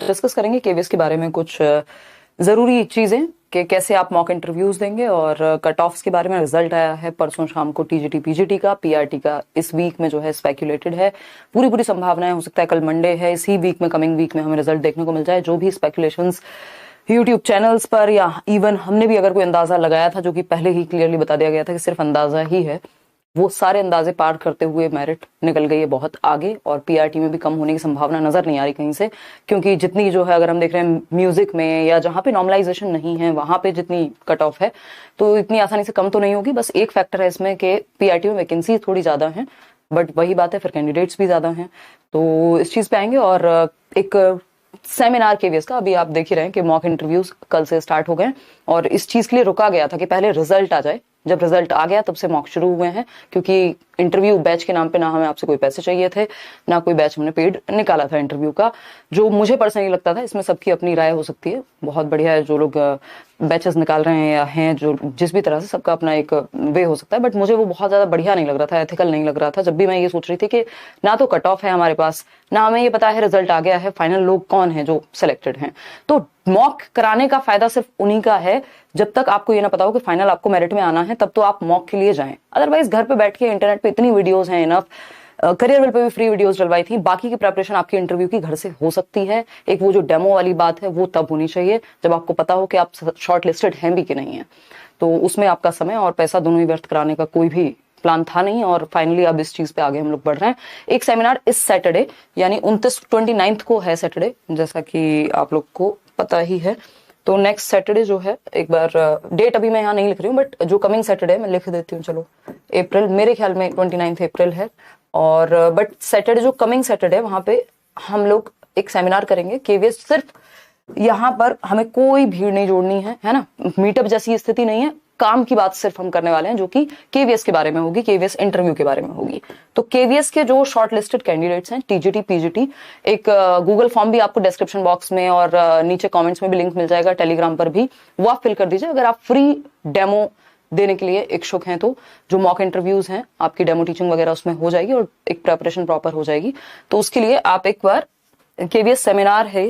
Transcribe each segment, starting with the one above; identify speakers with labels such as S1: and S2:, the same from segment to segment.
S1: Discuss करेंगे KVS के बारे में कुछ जरूरी चीजें कि कैसे आप मॉक इंटरव्यूज देंगे और कट ऑफ्स के बारे में। रिजल्ट आया है परसों शाम को टीजीटी पीजीटी का, पीआरटी का इस वीक में जो है स्पेक्यूलेटेड है। पूरी संभावनाएं, हो सकता है कल मंडे है, इसी वीक में, कमिंग वीक में हमें रिजल्ट देखने को मिल जाए। जो भी स्पेक्यूलेशंस यूट्यूब चैनल्स पर या इवन हमने भी अगर कोई अंदाजा लगाया था, जो कि पहले ही क्लियरली बता दिया गया था कि सिर्फ अंदाजा ही है, वो सारे अंदाजे पार करते हुए मेरिट निकल गई है बहुत आगे। और पीआरटी में भी कम होने की संभावना नजर नहीं आ रही कहीं से, क्योंकि जितनी जो है, अगर हम देख रहे हैं म्यूजिक में या जहां पे नॉर्मलाइजेशन नहीं है वहां पे जितनी कट ऑफ है, तो इतनी आसानी से कम तो नहीं होगी। बस एक फैक्टर है इसमें कि पीआरटी में वैकेंसी थोड़ी ज्यादा है, बट वही बात है फिर कैंडिडेट्स भी ज्यादा हैं। तो इस चीज पे आएंगे। और एक सेमिनार केवीएस का अभी आप देख ही रहे हैं कि मॉक इंटरव्यूज कल से स्टार्ट हो गए और इस चीज के लिए रुका गया था कि पहले रिजल्ट आ जाए। जब रिजल्ट आ गया तब से मॉक शुरू हुए हैं, क्योंकि इंटरव्यू बैच के नाम पे ना हमें आपसे कोई पैसे चाहिए थे, ना कोई बैच हमने पेड निकाला था इंटरव्यू का। जो मुझे पर्सनली लगता था, इसमें सबकी अपनी राय हो सकती है, बहुत बढ़िया है जो लोग बैचेस निकाल रहे हैं या हैं जो जिस भी तरह से, सबका अपना एक वे हो सकता है, बट मुझे वो बहुत ज्यादा बढ़िया नहीं लग रहा था, एथिकल नहीं लग रहा था। जब भी मैं ये सोच रही थी कि ना तो कट ऑफ है हमारे पास, ना हमें ये पता है रिजल्ट आ गया है, फाइनल लोग कौन है जो सिलेक्टेड हैं, तो मॉक कराने का फायदा सिर्फ उन्हीं का है जब तक आपको ये ना पता हो कि फाइनल आपको मेरिट में आना है, तब तो आप मॉक के लिए जाएं। अदरवाइज घर पे बैठ के इंटरनेट पे इतनी वीडियोस हैं इनफ, करियरवेल पे भी फ्री वीडियोस डलवाई थी। बाकी की प्रिपरेशन आपकी इंटरव्यू की घर से हो सकती है। एक वो जो डेमो वाली बात है वो तब होनी चाहिए जब आपको पता हो कि आप शॉर्ट लिस्टेड हैं भी कि नहीं है। तो उसमें आपका समय और पैसा दोनों ही व्यर्थ कराने का कोई भी प्लान था नहीं, और फाइनली अब इस चीज पे आगे हम लोग बढ़ रहे हैं। एक सेमिनार इस सैटरडे यानी 29 को है सैटरडे, जैसा कि आप लोग को पता ही है। तो नेक्स्ट सैटरडे जो है, एक बार डेट अभी मैं यहाँ नहीं लिख रही हूँ, बट जो कमिंग सैटरडे मैं लिख देती हूँ, चलो अप्रैल, मेरे ख्याल में 29 अप्रैल है। और बट सैटरडे जो कमिंग सैटरडे, वहां पे हम लोग एक सेमिनार करेंगे केवीएस। सिर्फ यहाँ पर हमें कोई भीड़ नहीं जोड़नी है ना, मीटअप जैसी स्थिति नहीं है, काम की बात सिर्फ हम करने वाले हैं, जो कि केवीएस के बारे में होगी, केवीएस इंटरव्यू के बारे में होगी। तो केवीएस के जो शॉर्ट लिस्टेड कैंडिडेट्स हैं, टीजीटी पीजीटी, एक गूगल फॉर्म भी आपको डिस्क्रिप्शन बॉक्स में और नीचे कमेंट्स में भी लिंक मिल जाएगा, टेलीग्राम पर भी, वो आप फिल कर दीजिए अगर आप फ्री डेमो देने के लिए इच्छुक हैं। तो जो मॉक इंटरव्यूज हैं, आपकी डेमो टीचिंग वगैरह उसमें हो जाएगी और एक प्रिपरेशन प्रॉपर हो जाएगी। तो उसके लिए आप एक बार, केवीएस सेमिनार है,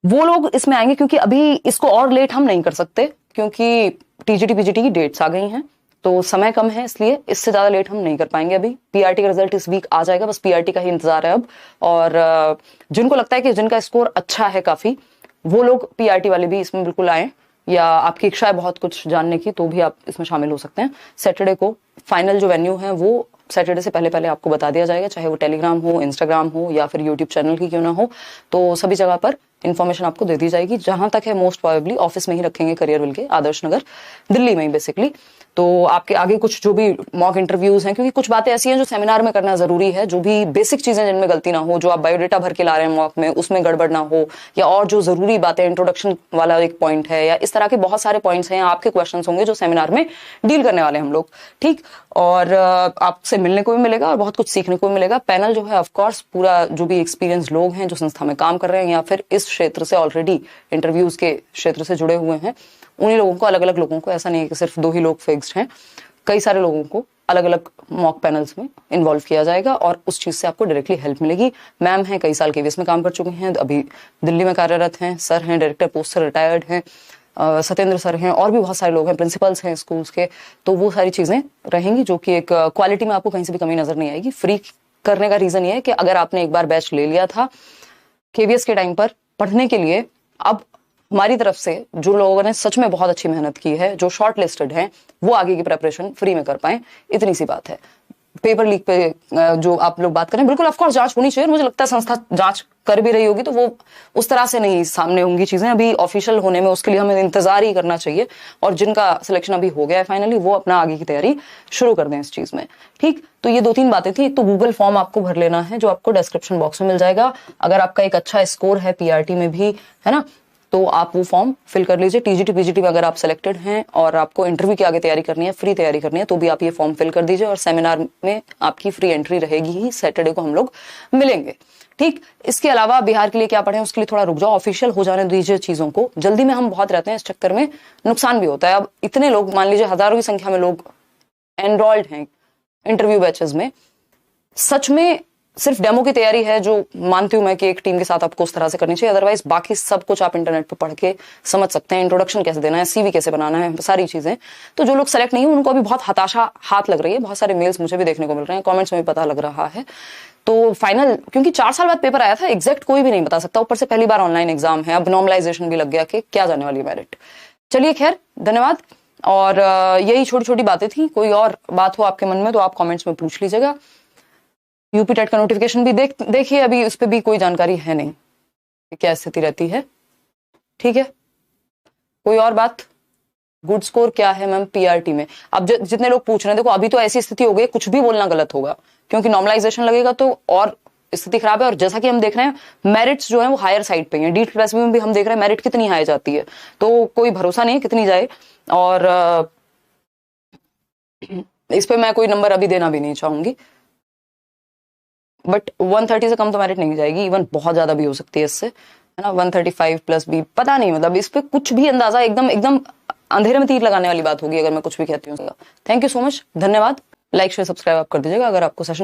S1: वो लोग इसमें आएंगे, क्योंकि अभी इसको और लेट हम नहीं कर सकते, क्योंकि टीजीटी पीजीटी की डेट्स आ गई हैं, तो समय कम है, इसलिए इससे ज्यादा लेट हम नहीं कर पाएंगे। अभी पीआरटी का रिजल्ट इस वीक आ जाएगा, बस पीआरटी का ही इंतजार है अब। और जिनको लगता है कि जिनका स्कोर अच्छा है काफी, वो लोग पीआरटी वाले भी इसमें बिल्कुल आए, या आपकी इच्छा है बहुत कुछ जानने की तो भी आप इसमें शामिल हो सकते हैं। सैटरडे को फाइनल जो वेन्यू है वो सैटरडे से पहले आपको बता दिया जाएगा, चाहे वो टेलीग्राम हो, इंस्टाग्राम हो, या फिर यूट्यूब चैनल की क्यों ना हो, तो सभी जगह पर इन्फॉर्मेशन आपको दे दी जाएगी। जहां तक है मोस्ट प्रोबेबली ऑफिस में ही रखेंगे, करियरवेल के आदर्श नगर दिल्ली में ही बेसिकली। तो आपके आगे कुछ जो भी मॉक इंटरव्यूज हैं, क्योंकि कुछ बातें ऐसी हैं जो सेमिनार में करना जरूरी है, जो भी बेसिक चीजें जिनमें गलती ना हो, जो आप बायोडेटा भर के ला रहे हैं मॉक में उसमें गड़बड़ ना हो, या और जो जरूरी बातें, इंट्रोडक्शन वाला एक पॉइंट है, या इस तरह के बहुत सारे पॉइंट्स हैं, आपके क्वेश्चंस होंगे जो सेमिनार में डील करने वाले हम लोग, ठीक। और आपसे मिलने को भी मिलेगा और बहुत कुछ सीखने को भी मिलेगा। पैनल जो है ऑफकोर्स पूरा जो भी एक्सपीरियंस लोग हैं जो संस्था में काम कर रहे हैं या फिर इस क्षेत्र से ऑलरेडी इंटरव्यूज के क्षेत्र से जुड़े हुए हैं, उन्हीं लोगों को, अलग अलग लोगों को, ऐसा नहीं है कि सिर्फ 2 ही लोग फिक्स्ड हैं, कई सारे लोगों को अलग अलग मॉक पैनल्स में इन्वॉल्व किया जाएगा और उस चीज से आपको डायरेक्टली हेल्प मिलेगी। मैम हैं, कई साल केवीएस में काम कर चुके हैं, अभी दिल्ली में कार्यरत हैं, सर हैं डायरेक्टर पोस्ट से रिटायर्ड हैं, सत्येंद्र सर हैं, और भी बहुत सारे लोग हैं, प्रिंसिपल्स हैं स्कूल्स के। तो वो सारी चीजें रहेंगी जो कि एक क्वालिटी में आपको कहीं से भी कमी नजर नहीं आएगी। फ्री करने का रीजन ये है कि अगर आपने एक बार बैच ले लिया था केवीएस के टाइम पर पढ़ने के लिए, अब हमारी तरफ से जो लोगों ने सच में बहुत अच्छी मेहनत की है, जो शॉर्ट लिस्टेड हैं, वो आगे की प्रिपरेशन फ्री में कर पाए, इतनी सी बात है। पेपर लीक पे जो आप लोग बात करें, बिल्कुल ऑफकोर्स जांच होनी चाहिए, मुझे लगता है संस्था जांच कर भी रही होगी, तो वो उस तरह से नहीं सामने होंगी चीजें अभी ऑफिशियल होने में, उसके लिए हमें इंतजार ही करना चाहिए। और जिनका सिलेक्शन अभी हो गया है फाइनली, वो अपना आगे की तैयारी शुरू कर दें इस चीज में, ठीक। तो ये 2-3 बातें थी। एक तो गूगल फॉर्म आपको भर लेना है, जो आपको डिस्क्रिप्शन बॉक्स में मिल जाएगा। अगर आपका एक अच्छा स्कोर है पीआरटी में भी, है ना, तो आप वो फॉर्म फिल कर लीजिए। टीजीटी पीजीटी में अगर आप सिलेक्टेड हैं और आपको इंटरव्यू की आगे तैयारी करनी है, फ्री तैयारी करनी है, तो भी आप ये फॉर्म फिल कर दीजिए। और सेमिनार में आपकी फ्री एंट्री रहेगी ही, सैटरडे को हम लोग मिलेंगे, ठीक। इसके अलावा बिहार के लिए क्या पढ़े उसके लिए थोड़ा रुक जाओ, ऑफिशियल हो जाने दीजिए चीजों को। जल्दी में हम बहुत रहते हैं, इस चक्कर में नुकसान भी होता है। अब इतने लोग, मान लीजिए हजारों की संख्या में लोग एनरोल्ड हैं इंटरव्यू बैचेस में, सच में सिर्फ डेमो की तैयारी है जो मानती हूं मैं कि एक टीम के साथ आपको उस तरह से करनी चाहिए, अदरवाइज बाकी सब कुछ आप इंटरनेट पे पढ़ के समझ सकते हैं। इंट्रोडक्शन कैसे देना है, सीवी कैसे बनाना है, सारी चीजें। तो जो लोग सेलेक्ट नहीं है उनको अभी बहुत हताशा हाथ लग रही है, बहुत सारे मेल्स मुझे भी देखने को मिल रहे हैं, कमेंट्स में भी पता लग रहा है। तो फाइनल, क्योंकि 4 साल बाद पेपर आया था, एग्जैक्ट कोई भी नहीं बता सकता, ऊपर से पहली बार ऑनलाइन एग्जाम है, अब नॉर्मलाइजेशन भी लग गया कि क्या जाने वाली है मेरिट। चलिए खैर, धन्यवाद। और यही छोटी छोटी बातें थी, कोई और बात हो आपके मन में तो आप कमेंट्स में पूछ लीजिएगा। यूपी टेट का नोटिफिकेशन भी देखिए, अभी उस पर भी कोई जानकारी है नहीं कि क्या स्थिति रहती है, ठीक है। कोई और बात? गुड स्कोर क्या है मैम पीआरटी में? अब जितने लोग पूछ रहे हैं, देखो अभी तो ऐसी स्थिति हो गई, कुछ भी बोलना गलत होगा, क्योंकि नॉर्मलाइजेशन लगेगा तो और स्थिति खराब है। और जैसा कि हम देख रहे हैं, मेरिट्स जो है वो हायर साइड पे हैं, डीट प्लस में भी हम देख रहे हैं मेरिट कितनी हाई जाती है, तो कोई भरोसा नहीं है कितनी जाए। और इस पे मैं कोई नंबर अभी देना भी नहीं चाहूंगी, बट 130 से कम तो मेरिट नहीं जाएगी, इवन बहुत ज्यादा भी हो सकती है इससे, है ना। 135 प्लस भी पता नहीं, मतलब इस पे कुछ भी अंदाजा, एकदम एकदम अंधेरे में तीर लगाने वाली बात होगी अगर मैं कुछ भी कहती हूँ। थैंक यू सो मच, धन्यवाद। लाइक शेयर सब्सक्राइब आप कर दीजिएगा अगर आपको सेशन